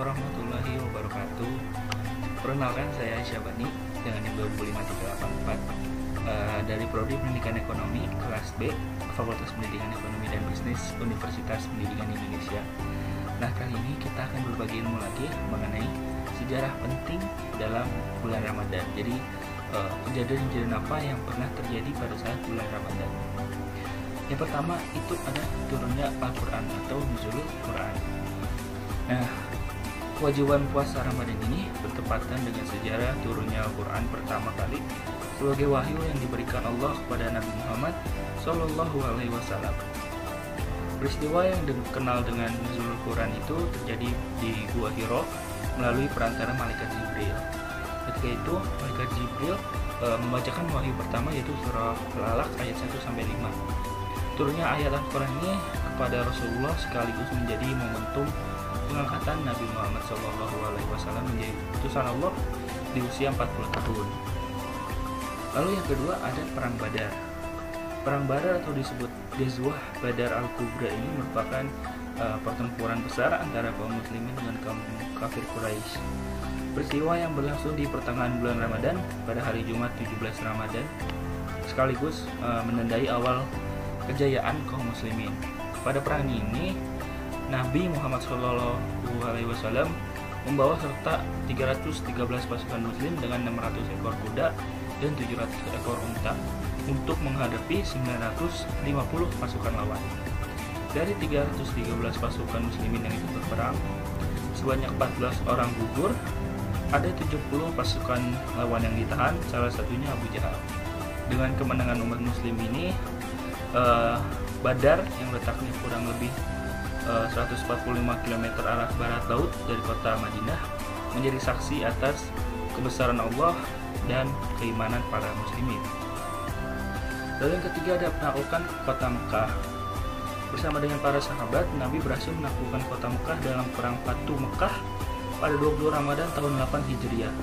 warahmatullahi wabarakatuh. Perkenalkan, saya Syabani dengan NIM 25384 dari Prodi Pendidikan Ekonomi kelas B, Fakultas Pendidikan Ekonomi dan Bisnis Universitas Pendidikan Indonesia. Nah, kali ini kita akan berbagi ilmu lagi mengenai sejarah penting dalam bulan Ramadan. Jadi kejadian-kejadian apa yang pernah terjadi pada saat bulan Ramadan. Yang pertama itu ada turunnya Al-Quran atau nuzulul Quran. Nah, kewajiban puasa Ramadan ini bertepatan dengan sejarah turunnya Al-Quran pertama kali sebagai wahyu yang diberikan Allah kepada Nabi Muhammad Shallallahu Alaihi Wasallam. Peristiwa yang dikenal dengan nuzulul Quran itu terjadi di Gua Hiro melalui perantara malaikat Jibril. Ketika itu, malaikat Jibril membacakan wahyu pertama yaitu surah Al-Alaq ayat 1-5. Turunnya ayat Al-Quran ini kepada Rasulullah sekaligus menjadi momentum pengangkatan Nabi Muhammad SAW menjadi utusan Allah di usia 40 tahun. Lalu yang kedua ada Perang Badar. Perang Badar atau disebut Ghazwah Badar Al-Kubra ini merupakan pertempuran besar antara kaum muslimin dengan kaum kafir Quraisy. Peristiwa yang berlangsung di pertengahan bulan Ramadan pada hari Jumat 17 Ramadan sekaligus menandai awal kejayaan kaum muslimin. Pada perang ini Nabi Muhammad SAW membawa serta 313 pasukan muslim dengan 600 ekor kuda dan 700 ekor unta untuk menghadapi 950 pasukan lawan. Dari 313 pasukan muslimin yang ikut berperang, sebanyak 14 orang gugur, ada 70 pasukan lawan yang ditahan, salah satunya Abu Jahal. Dengan kemenangan umat muslim ini, Badar yang letaknya kurang lebih 145 km arah barat laut dari kota Madinah menjadi saksi atas kebesaran Allah dan keimanan para muslimin. Lalu yang ketiga ada penaklukan kota Mekah. Bersama dengan para sahabat, Nabi berhasil menaklukkan kota Mekah dalam perang Fatu Mekah pada 20 Ramadan tahun 8 Hijriah.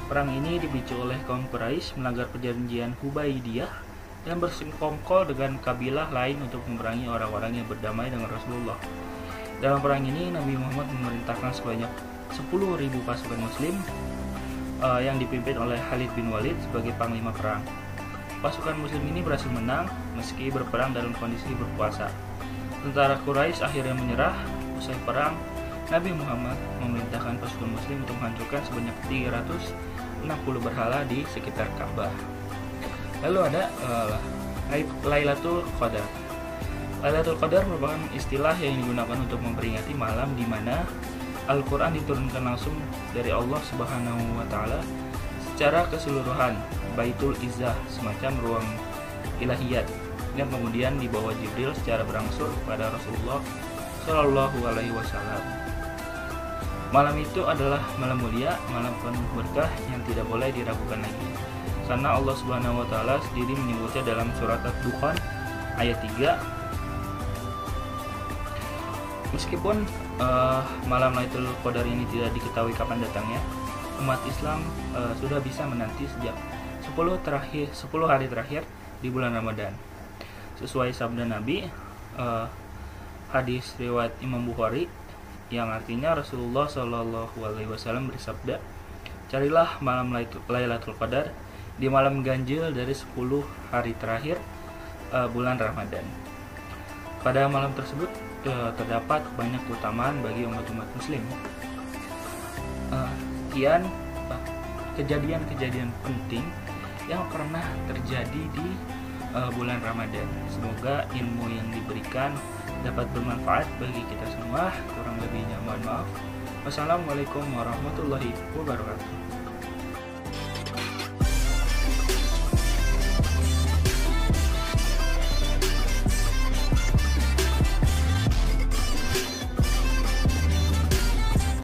Perang ini dipicu oleh kaum Quraisy melanggar perjanjian Hubaidiyah dan bersekongkol dengan kabilah lain untuk memerangi orang-orang yang berdamai dengan Rasulullah. Dalam perang ini, Nabi Muhammad memerintahkan sebanyak 10.000 pasukan muslim yang dipimpin oleh Khalid bin Walid sebagai panglima perang. Pasukan muslim ini berhasil menang meski berperang dalam kondisi berpuasa. Tentara Quraisy akhirnya menyerah. Usai perang, Nabi Muhammad memerintahkan pasukan muslim untuk menghancurkan sebanyak 360 berhala di sekitar Ka'bah. Lalu ada Lailatul Qadar. Lailatul Qadar merupakan istilah yang digunakan untuk memperingati malam di mana Al-Quran diturunkan langsung dari Allah Subhanahu wa Ta'ala secara keseluruhan, Baitul Izzah, semacam ruang ilahiyat, yang kemudian dibawa Jibril secara berangsur kepada Rasulullah Shallallahu Alaihi Wasallam. Malam itu adalah malam mulia, malam penuh berkah yang tidak boleh diragukan lagi. Karena Allah Subhanahu wa Ta'ala sendiri menyebutnya dalam surat Ad-Dukhan ayat 3. Meskipun malam Lailatul Qadar ini tidak diketahui kapan datangnya, umat Islam sudah bisa menanti sejak 10 hari terakhir di bulan Ramadan. Sesuai sabda Nabi, hadis riwayat Imam Bukhari yang artinya Rasulullah Shallallahu Alaihi Wasallam bersabda, "Carilah malam Lailatul Qadar di malam ganjil dari 10 hari terakhir bulan Ramadan." Pada malam tersebut terdapat banyak keutamaan bagi umat-umat muslim. Sekian kejadian-kejadian penting yang pernah terjadi di bulan Ramadan. Semoga ilmu yang diberikan dapat bermanfaat bagi kita semua. Kurang lebihnya mohon maaf. Wassalamualaikum warahmatullahi wabarakatuh.